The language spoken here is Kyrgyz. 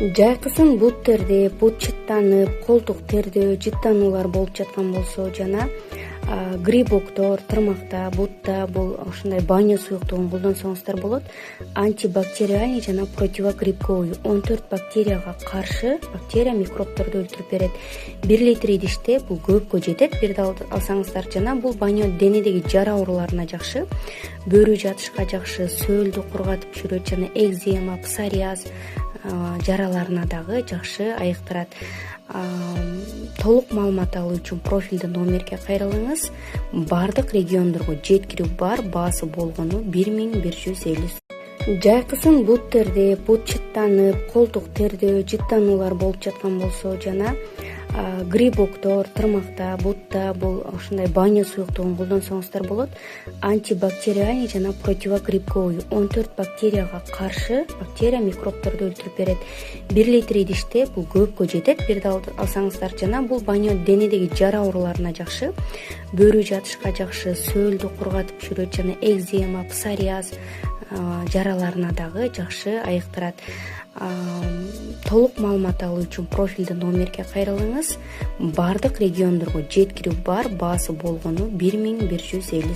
Жайкысын бут терде, бут чыттанып, колдук терде жыттануулар болуп жаткан болсо жана грибоктор, тырмакта, бутта бул ушундай баня суюктугун колдонсоңуздар болот. Антибактериальный жана противогрибковый 14 бактерияга каршы бактерия микробторду өлтүрүп берет. 1 литр идиште бул көпкө жетет. Бир да алсаңыздар жана бул баня денедеги жара ооруларына жакшы, бөрү жатышка жакшы, сөөлдү кургатып жүрөт жана экзема, псориаз жараларына дагы жакшы айыктырат. Толук маалымат алуу үчүн профилдүү номерге кайрылыңыз. Бардык региондорго жеткирүү бар, баасы болгону 1150. Жайкысын бут терде, бут чыттанып, колдук терде жыттануулар болуп жаткан болсо жана грибоктор, тырмакта, бутта бул ушундай баня суюктугун колдонсоңуздар болот. Антибактериальный жана противогрибковый 14 бактерияга каршы бактерия микробторду өлтүрүп берет. 1 литр идиште бул көпкө жетет. Бир да алсаңыздар жана бул баня денедеги жара ооруларына жакшы, бөрү жатышка жакшы, сөөлдү кургатып жүрөт жана экзема, псориаз жараларына дагы жакшы айыктырат. Толук маалымат алуу үчүн профилдүү номерге кайрылыңыз. Бардык региондорго жеткирүү бар, баасы болгону 1150.